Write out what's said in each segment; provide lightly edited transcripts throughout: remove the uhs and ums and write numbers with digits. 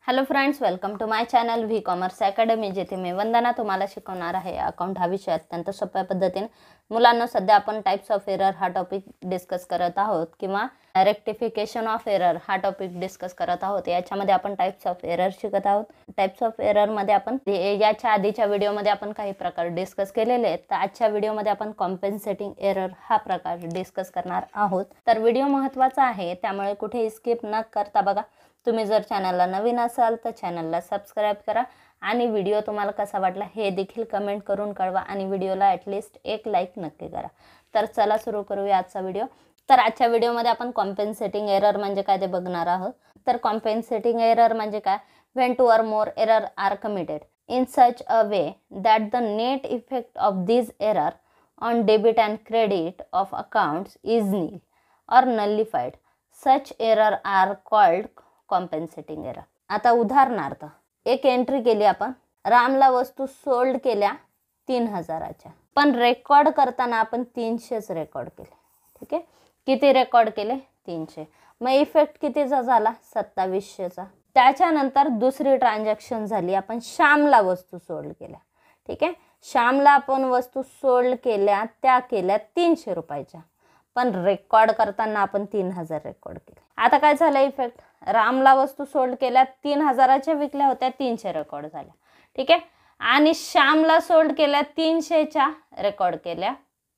Hello friends, welcome to my channel V Commerce Academy, जेथे मी वंदना तुम्हाला शिकवणार आहे अकाउंट हा विषय अत्यंत सोप्या पद्धतीने. मुलांना सध्या आपण टाइप्स ऑफ एरर हा टॉपिक डिस्कस करत आहोत किंवा रेक्टिफिकेशन ऑफ एरर हा टॉपिक डिस्कस करत आहोत. याच्यामध्ये आपण टाइप्स ऑफ एरर शिकत आहोत. टाइप्स ऑफ एरर मध्ये आपण याच्या आधीच्या व्हिडिओमध्ये आपण काही प्रकार डिस्कस केलेले आहेत. तर आजच्या व्हिडिओमध्ये आपण कॉम्पेन्सेटिंग एरर हा प्रकार डिस्कस करणार आहोत. तर व्हिडिओ महत्त्वाचा आहे, त्यामुळे कुठेही स्किप न करता बघा. तुम्ही जर चॅनलला नवीन असाल तर चॅनलला सबस्क्राइब करा आणि व्हिडिओ तुम्हाला कसा वाटला हे देखील कमेंट करून कळवा आणि व्हिडिओला ॲटलिस्ट एक लाईक नक्की करा. तर चला सुरू करूया आजचा व्हिडिओ. तर आजच्या व्हिडिओमध्ये आपण कॉम्पेन्सेटिंग एरर म्हणजे काय ते बघणार आहोत. तर कॉम्पेन्सेटिंग एरर म्हणजे काय? When two or more error are committed in such a way that the net effect of this error on debit and credit of accounts is nil or nullified. Such error are called compensating error. आता उदाहरणार्थ एक entry केली आपण, रामला वस्तू sold केल्या 3000च्या, पण record करताना आपण 300च रेकॉर्ड केले. ठीक आहे, किती रेकॉर्ड केले? 300. मग इफेक्ट कितीचा झाला? 2700चा. त्याच्यानंतर दुसरी ट्रान्झॅक्शन झाली, आपण श्यामला वस्तू सोल्ड केल्या. ठीक आहे, श्यामला आपण वस्तू सोल्ड केल्या, त्या केल्या 300 रुपयाच्या, पण रेकॉर्ड करताना आपण 3000 रेकॉर्ड केले. आता काय झालं इफेक्ट? रामला वस्तू सोल्ड केल्या 3000च्या, विकल्या होत्या 300 रेकॉर्ड झाल्या. ठीक आहे, आणि श्यामला सोल्ड केल्या 300च्या, रेकॉर्ड केल्या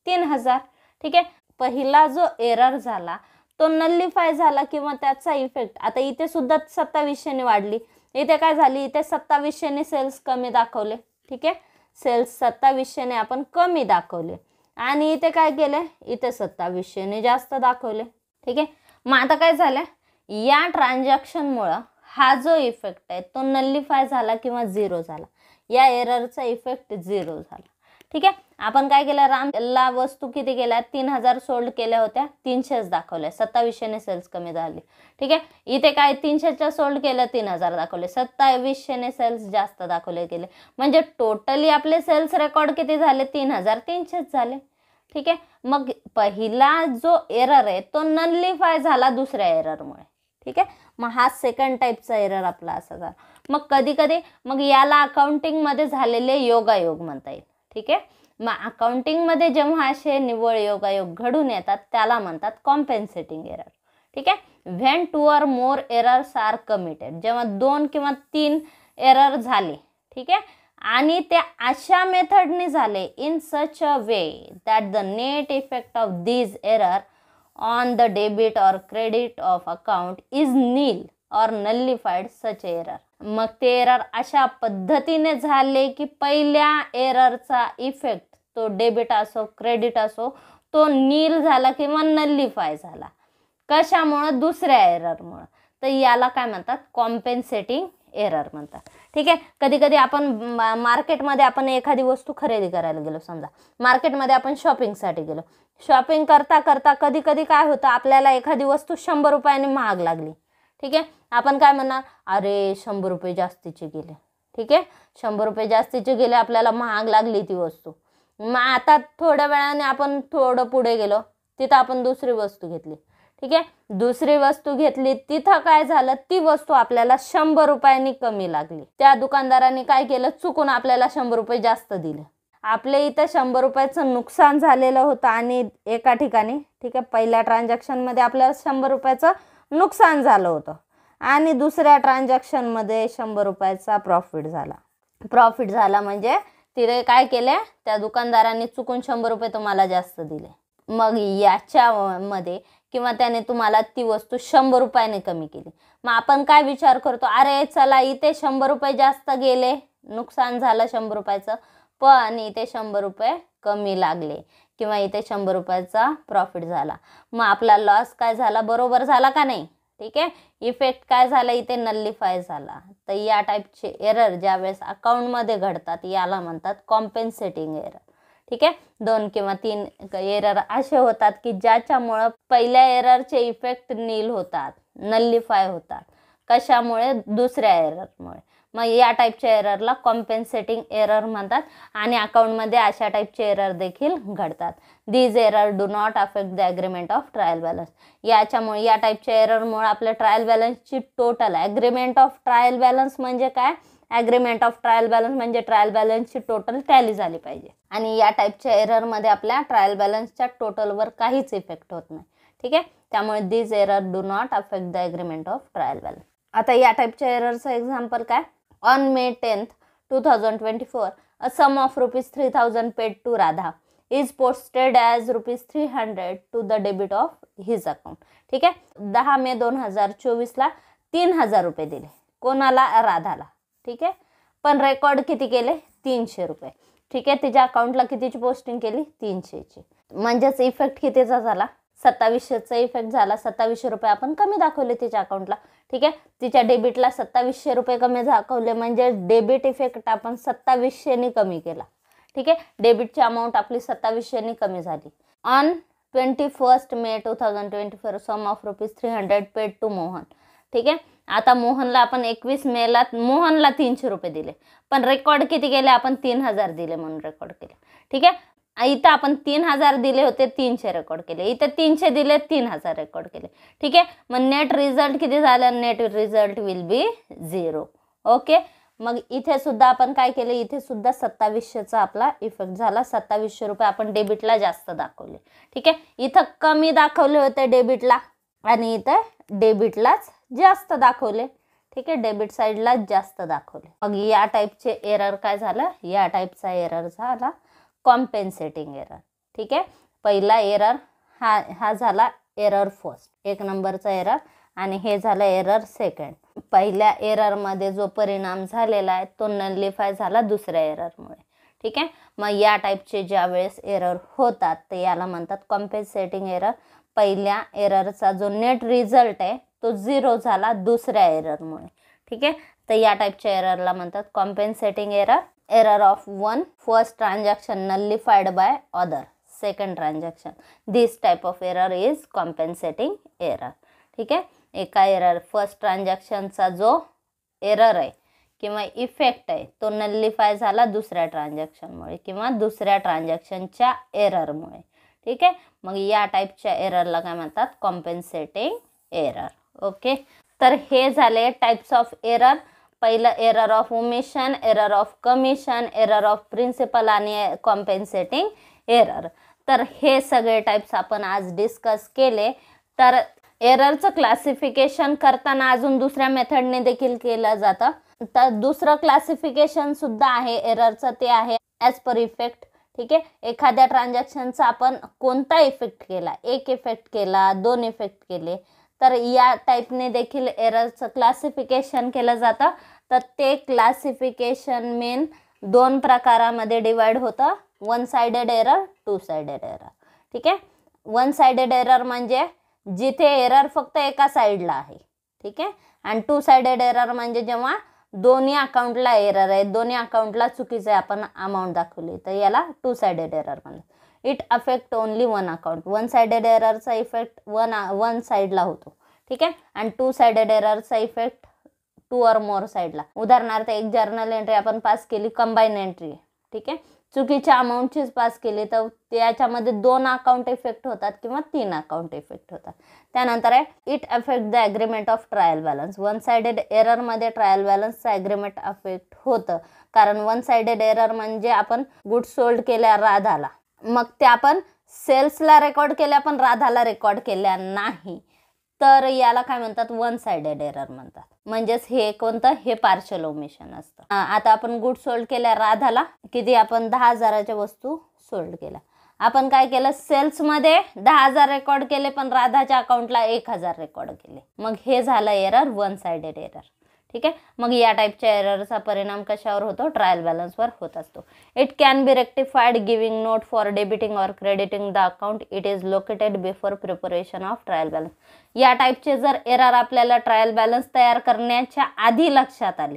3000. ठीक आहे, पहिला जो एरर झाला तो नलिफाय झाला किंवा त्याचा इफेक्ट आता इथे सुद्धा 2700ने वाढली. इथे काय झाली? इथे 2700ने सेल्स कमी दाखवले. ठीक आहे, सेल्स 2700ने आपण कमी दाखवले आणि इथे काय केले? इथे 2700ने जास्त दाखवले. ठीक आहे, मग आता काय झालं? या ट्रान्झॅक्शनमुळे हा जो इफेक्ट आहे तो नलिफाय झाला किंवा झिरो झाला. या एररचा इफेक्ट झिरो झाला. ठीक आहे, आपण काय केलं? रामला वस्तू किती केल्या? 3000 सोल्ड केल्या होत्या, 300च दाखवल्या, 2700ने सेल्स कमी झाली. ठीक आहे, इथे काय 300च्या सोल्ड केल्या, 3000 दाखवले, 2700ने सेल्स जास्त दाखवले गेले. म्हणजे टोटली आपले सेल्स रेकॉर्ड किती झाले? 3300च झाले. ठीक आहे, मग पहिला जो एरर आहे तो नलिफाय झाला दुसऱ्या एररमुळे. ठीक आहे, मग हा सेकंड टाईपचा एरर आपला असा झाला. मग कधी कधी मग याला अकाउंटिंगमध्ये झालेले योगायोग म्हणता येईल. ठीक आहे, मग अकाउंटिंगमध्ये जेव्हा असे निव्वळ योगायोग घडून येतात त्याला म्हणतात कॉम्पेन्सेटिंग एरर. ठीक आहे, when two or more errors are committed, जेव्हा 2 किंवा 3 एरर झाले. ठीक आहे, आणि ते अशा मेथडने झाले in such a way that the net effect of this error on the debit और credit of account is nil or nullified such error. मग ते एरर अशा पद्धतीने झाले की पहिल्या एररचा इफेक्ट तो डेबिट असो क्रेडिट असो तो नील झाला किंवा नलिफाय झाला. कशामुळे? दुसऱ्या एररमुळे. तर याला काय म्हणतात? कॉम्पेन्सेटिंग एरर म्हणतात. ठीक आहे, कधी कधी आपण मार्केटमध्ये आपण एखादी वस्तू खरेदी करायला गेलो, समजा मार्केटमध्ये आपण शॉपिंगसाठी गेलो. शॉपिंग करता करता कधी कधी काय होतं, आपल्याला एखादी वस्तू 100 रुपयाने महाग लागली. ठीक आहे, आपण काय म्हणणार? अरे 100 रुपये जास्तीचे गेले. ठीक आहे, 100 रुपये जास्तीचे गेले, आपल्याला महाग लागली ती वस्तू. मग आता थोड्या वेळाने आपण थोडं पुढे गेलो, तिथं आपण दुसरी वस्तू घेतली. ठीक आहे, दुसरी वस्तू घेतली, तिथं काय झालं? ती वस्तू आपल्याला 100 रुपयांनी कमी लागली. त्या दुकानदाराने काय केलं? चुकून आपल्याला 100 रुपये जास्त दिले. आपले इथं 100 रुपयाचं नुकसान झालेलं होतं आणि एका ठिकाणी. ठीक आहे, पहिल्या ट्रान्झॅक्शनमध्ये आपल्याला 100 रुपयाचं नुकसान झालं होतं आणि दुसऱ्या ट्रान्झॅक्शनमध्ये 100 रुपयाचा प्रॉफिट झाला. प्रॉफिट झाला म्हणजे तिथे काय केले? त्या दुकानदाराने चुकून 100 रुपये तुम्हाला जास्त दिले. मग याच्यामध्ये किंवा त्याने तुम्हाला ती वस्तू 100 रुपयाने कमी केली. मग आपण काय विचार करतो? अरे चला, इथे 100 रुपये जास्त गेले, नुकसान झालं 100 रुपयाचं, पण इथे 100 रुपये कमी लागले किंवा इथे 100 रुपयाचा प्रॉफिट झाला. मग आपला लॉस काय झाला? बरोबर झाला का नाही? ठीक आहे, इफेक्ट काय झाला? इथे नलिफाय झाला. तर या टाईपचे एरर ज्यावेळेस अकाउंटमध्ये घडतात याला म्हणतात कॉम्पेन्सेटिंग एरर. ठीक आहे, 2 किंवा 3 एरर असे होतात की ज्याच्यामुळं पहिल्या एररचे इफेक्ट नील होतात, नलिफाय होतात. कशामुळे? दुसऱ्या एररमुळे. मग या टाईपच्या एररला कॉम्पेन्सेटिंग एरर म्हणतात आणि अकाउंटमध्ये अशा टाईपचे एरर देखील घडतात. These error do not affect the agreement of trial balance. याच्यामुळे या टाईपच्या एररमुळे आपल्या ट्रायल बॅलन्सची total agreement of trial balance म्हणजे काय, ॲग्रीमेंट ऑफ ट्रायल बॅलन्स म्हणजे ट्रायल बॅलन्सची टोटल टॅली झाली पाहिजे आणि या टाईपच्या एररमध्ये आपल्या ट्रायल बॅलन्सच्या टोटलवर काहीच इफेक्ट होत नाही. ठीक आहे, त्यामुळे these error do not affect the agreement of trial balance. आता या टाईपच्या एररचं एक्झाम्पल काय, on May 10th, 2024 a sum of ₹3,000 paid to Radha is posted as ₹300 to the debit of his account. ठीक आहे, 10 मे 2024ला 3,000 रुपये दिले कोणाला, राधाला. ठीक आहे, पण रेकॉर्ड किती केले, 300 रुपये. ठीक आहे, तिच्या अकाउंटला कितीची पोस्टिंग केली, 300ची. म्हणजेच इफेक्ट कितीचा झाला, 2700चा इफेक्ट झाला. 2700 रुपये आपण कमी दाखवले तिच्या अकाउंटला. ठीक आहे, तिच्या डेबिटला 2700 रुपये कमी दाखवले म्हणजे डेबिट इफेक्ट आपण 2700नी कमी केला. ठीक आहे, डेबिटची अमाऊंट आपली 2700नी कमी झाली. On 21 May 2024 sum of ₹300 paid to Mohan. ठीक आहे, आता मोहनला आपण 21 मेला मोहनला 300 रुपये दिले, पण रेकॉर्ड किती केले आपण, 3,000 दिले म्हणून रेकॉर्ड केले. ठीक आहे, इथं आपण 3,000 दिले होते, 300 रेकॉर्ड केले. इथं 300 दिले, 3,000 रेकॉर्ड केले. ठीक आहे, मग नेट रिझल्ट किती झालं, net result will be 0. Okay, मग इथे सुद्धा आपण काय केले, इथे सुद्धा 2700चा आपला इफेक्ट झाला. 2700 रुपये आपण डेबिटला जास्त दाखवले. ठीक आहे, इथं कमी दाखवले होते डेबिटला आणि इथं डेबिटलाच जास्त दाखवले. ठीक आहे, डेबिट साईडला जास्त दाखवले. मग या टाईपचे एरर काय झालं, या टाईपचा एरर झाला कॉम्पेन्सेटिंग एरर. ठीक आहे, पहिला एरर हा झाला एरर फर्स्ट, 1 नंबरचा एरर, आणि हे झालं एरर सेकंड. पहिल्या एररमध्ये जो परिणाम झालेला आहे तो नलिफाय झाला दुसऱ्या एररमुळे. ठीक आहे, मग या टाईपचे ज्या वेळेस एरर होतात ते याला म्हणतात कॉम्पेन्सेटिंग एरर. पहिल्या एररचा जो नेट रिझल्ट आहे तो 0 झाला दुसऱ्या एररमुळे. ठीक आहे, तर या टाईपच्या एररला म्हणतात compensating error. Error of one, first transaction nullified by other second transaction. This type of error is compensating error. ठीक आहे, एका एरर फर्स्ट ट्रान्झॅक्शनचा जो एरर आहे किंवा इफेक्ट आहे तो नलिफाय झाला दुसऱ्या ट्रान्झॅक्शनमुळे किंवा दुसऱ्या ट्रान्झॅक्शनच्या एररमुळे. ठीक आहे, मग या टाईपच्या एररला काय म्हणतात, कॉम्पेन्सेटिंग एरर. ओके, तर हे झाले टाईप्स ऑफ एरर. पहिलं error of omission, error of commission, error of principal आणि कॉम्पेन्सेटिंग एरर. तर हे सगळे टाईप्स आपण आज डिस्कस केले. तर एररचं क्लासिफिकेशन करताना अजून दुसऱ्या मेथडने देखील केलं जातं. तर दुसरं क्लासिफिकेशन सुद्धा आहे एररचं, ते आहे ॲज पर इफेक्ट. ठीक आहे, एखाद्या ट्रान्झॅक्शनचा आपण कोणता इफेक्ट केला, 1 इफेक्ट केला, 2 इफेक्ट केले, तर या टाईपने देखील एररचं क्लासिफिकेशन केलं जातं. तर ते क्लासिफिकेशन मेन 2 प्रकारामध्ये डिवाइड होतं, 1 साइडेड एरर, 2 साइडेड एरर. ठीक आहे, 1 साइडेड एरर म्हणजे जिथे एरर फक्त एका साईडला आहे. ठीक आहे, आणि 2 साइडेड एरर म्हणजे जेव्हा दोन्ही अकाउंटला एरर आहे, दोन्ही अकाउंटला चुकीचे आपण अमाऊंट दाखवली, तर याला 2 साइडेड एरर म्हणतात. It affect only one account. 1 sided एररचा इफेक्ट वन साईडला होतो. ठीक आहे, आणि 2 साइडेड एररचा इफेक्ट 2 और मोर साईडला. उदाहरणार्थ एक जर्नल एंट्री आपण पास केली, कंबाईन एंट्री. ठीक आहे, चुकीच्या अमाऊंटचीच पास केली तर त्याच्यामध्ये 2 अकाउंट इफेक्ट होतात किंवा 3 अकाउंट इफेक्ट होतात. त्यानंतर आहे it affect the agreement of trial balance. 1 sided एररमध्ये ट्रायल बॅलन्सचं ॲग्रीमेंट अफेक्ट होतं, कारण 1 साइडेड एरर म्हणजे आपण गुड सोल्ड केल्या राधाला, मग ते आपण सेल्सला रेकॉर्ड केल्या पण राधाला रेकॉर्ड केल्या नाही, तर याला काय म्हणतात, 1 साइडेड एरर म्हणतात. म्हणजेच हे कोणतं, हे पार्शल ओमिशन असतं. आता आपण गुड सोल्ड केल्या राधाला, किती आपण 10,000च्या वस्तू सोल्ड केल्या. आपण काय केलं, सेल्समध्ये 10,000 रेकॉर्ड केले पण राधाच्या अकाउंटला 1,000 रेकॉर्ड केले, मग हे झालं एरर 1 साइडेड एरर. ठीक आहे, मग या टाईपच्या एररचा परिणाम कशावर होतो, ट्रायल बॅलन्सवर होत असतो. It can be rectified giving note for debiting or crediting the account. It is located before preparation of trial balance. या टाईपचे जर एरर आपल्याला ट्रायल बॅलन्स तयार करण्याच्या आधी लक्षात आले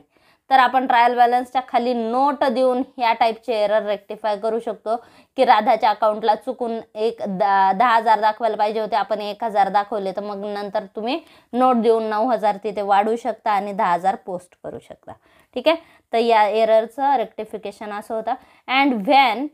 तर आपण ट्रायल बॅलन्सच्या खाली नोट देऊन ह्या टाईपचे एरर रेक्टिफाय करू शकतो की राधाच्या अकाउंटला चुकून 10,000 दाखवायला पाहिजे होते, आपण 1,000 दाखवले, तर मग नंतर तुम्ही नोट देऊन 9,000 तिथे वाढवू शकता आणि 10,000 पोस्ट करू शकता. ठीक आहे, तर या एररचं रेक्टिफिकेशन असं होतं. And when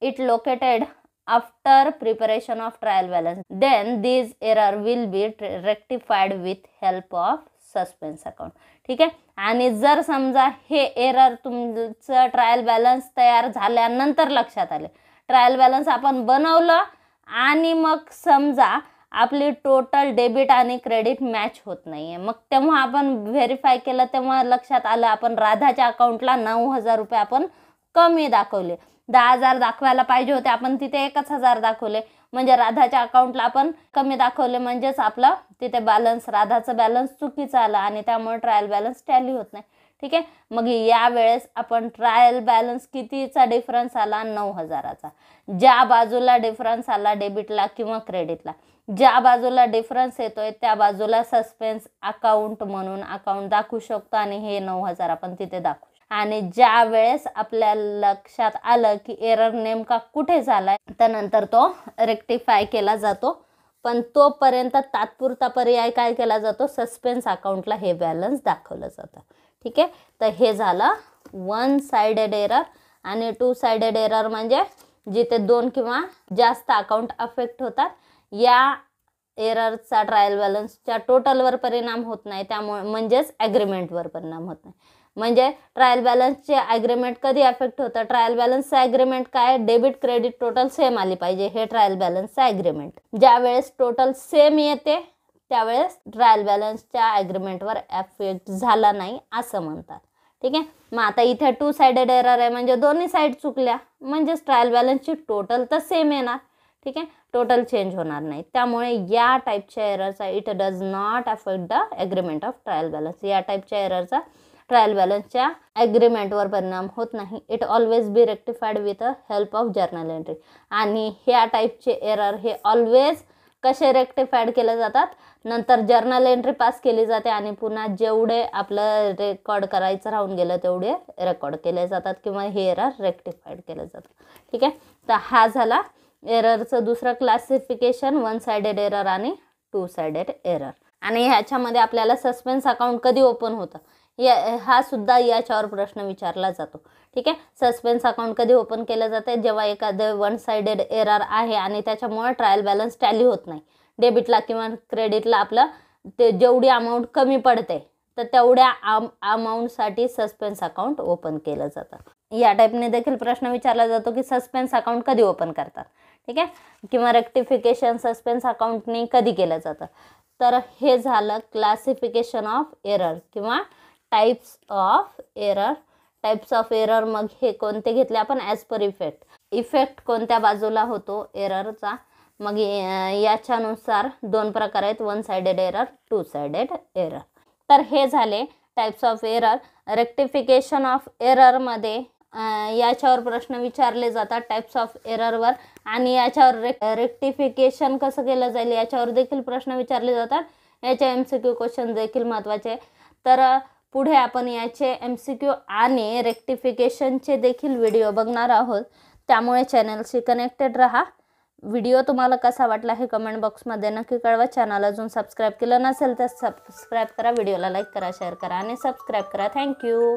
it located after preparation of trial balance then this error will be rectified with help of suspense account. ठीक आहे, आणि जर समजा हे एरर तुमचं ट्रायल बॅलन्स तयार झाल्यानंतर लक्षात आले, ट्रायल बॅलन्स आपण बनवलं आणि मग समजा आपली टोटल डेबिट आणि क्रेडिट मॅच होत नाहीये, मग तेव्हा आपण व्हेरीफाय केलं, तेव्हा लक्षात आलं आपण राधाच्या अकाउंटला 9,000 रुपये आपण कमी दाखवले, 10,000 दाखवायला पाहिजे होते, आपण तिथे 1,000 दाखवले, म्हणजे राधाच्या अकाउंटला आपण कमी दाखवले, म्हणजेच आपलं तिथे बॅलन्स, राधाचं बॅलन्स चुकीचं आलं आणि त्यामुळे ट्रायल बॅलन्स टॅली होत नाही. ठीक आहे, मग या वेळेस आपण ट्रायल बॅलन्स कितीचा डिफरन्स आला, 9,000चा. ज्या बाजूला डिफरन्स आला डेबिटला किंवा क्रेडिटला, ज्या बाजूला डिफरन्स येतोय त्या बाजूला सस्पेन्स अकाउंट म्हणून अकाउंट दाखवू शकतो आणि हे 9,000 आपण तिथे दाखवू. आणि ज्या वेळेस आपल्या लक्षात आलं की एरर नेमका कुठे झालाय, त्यानंतर तो रेक्टिफाय केला जातो. पण तोपर्यंत तात्पुरता पर्याय काय केला जातो, सस्पेन्स अकाउंटला हे बॅलन्स दाखवलं जातं. ठीक आहे, तर हे झालं 1 साइडेड एरर. आणि 2 साइडेड एरर म्हणजे जिथे 2 किंवा जास्त अकाउंट अफेक्ट होतात. या एररचा ट्रायल बॅलन्सच्या टोटलवर परिणाम होत नाही, त्यामुळे म्हणजेच ॲग्रीमेंटवर परिणाम होत नाही. म्हणजे ट्रायल बॅलन्सचे ॲग्रीमेंट कधी अफेक्ट होतं, ट्रायल बॅलन्सचं ॲग्रीमेंट काय, डेबिट क्रेडिट टोटल सेम आली पाहिजे, हे ट्रायल बॅलन्सचं ॲग्रीमेंट. ज्या वेळेस टोटल सेम येते त्यावेळेस ट्रायल बॅलन्सच्या ॲग्रीमेंटवर अफेक्ट झाला नाही असं म्हणतात. ठीक आहे, मग आता इथे 2 साइडेड एरर आहे म्हणजे दोन्ही साईड चुकल्या, म्हणजेच ट्रायल बॅलन्सची टोटल तर सेम येणार. ठीक आहे, टोटल चेंज होणार नाही. त्यामुळे या टाईपच्या एररचा it does not affect the agreement of trial balance. या टाईपच्या एररचा ट्रायल बॅलन्सच्या ॲग्रीमेंटवर परिणाम होत नाही. It always be rectified with a help of journal entry. आणि ह्या टाईपचे एरर हे ऑलवेज कसे रेक्टिफाईड केले जातात, नंतर जर्नल एंट्री पास केली जाते आणि पुन्हा जेवढे आपलं रेकॉर्ड करायचं राहून गेलं तेवढे रेकॉर्ड केले जातात किंवा हे एरर रेक्टिफाईड केलं जातं. ठीक आहे, तर हा झाला एररचं दुसरं क्लासिफिकेशन, 1 साइडेड एरर आणि 2 साइडेड एरर. आणि ह्याच्यामध्ये आपल्याला सस्पेन्स अकाउंट कधी ओपन होतं हा सुद्धा याच्यावर प्रश्न विचारला जातो. ठीक आहे, सस्पेन्स अकाउंट कधी ओपन केलं जाते, जेव्हा एखादं 1 साइडेड एरर आहे आणि त्याच्यामुळे ट्रायल बॅलन्स टॅली होत नाही, डेबिटला किंवा क्रेडिटला आपलं ते जेवढी अमाऊंट कमी पडते तर तेवढ्या अमाऊंटसाठी सस्पेन्स अकाउंट ओपन केलं जातं. या टाईपने देखील प्रश्न विचारला जातो की सस्पेन्स अकाउंट कधी ओपन करतात. ठीक आहे, किंवा रेक्टिफिकेशन सस्पेन्स अकाउंटने कधी केलं जातं. तर हे झालं क्लासिफिकेशन ऑफ एरर किंवा types of error. Types of error मग हे कोणते घेतले आपण, ॲज पर इफेक्ट. इफेक्ट कोणत्या बाजूला होतो एररचा, मग याच्यानुसार 2 प्रकार आहेत, 1 साइडेड एरर, 2 साइडेड एरर. तर हे झाले types of error. Rectification of एररमध्ये याच्यावर प्रश्न विचारले जातात टाइप्स ऑफ एररवर, आणि याच्यावर रेक्टिफिकेशन कसं केलं जाईल याच्यावर देखील प्रश्न विचारले जातात. याचे MCQ क्वेश्चन देखील महत्त्वाचे. तर पुढे आपण याचे MCQ आणि रेक्टिफिकेशनचे देखील व्हिडिओ बघणार आहोत, त्यामुळे चॅनलशी कनेक्टेड राहा. व्हिडिओ तुम्हाला कसा वाटला हे कमेंट बॉक्समध्ये नक्की कळवा. चॅनल अजून सबस्क्राईब केलं नसेल तर सबस्क्राईब करा, व्हिडिओला लाईक करा, शेअर करा आणि सबस्क्राईब करा. थँक्यू.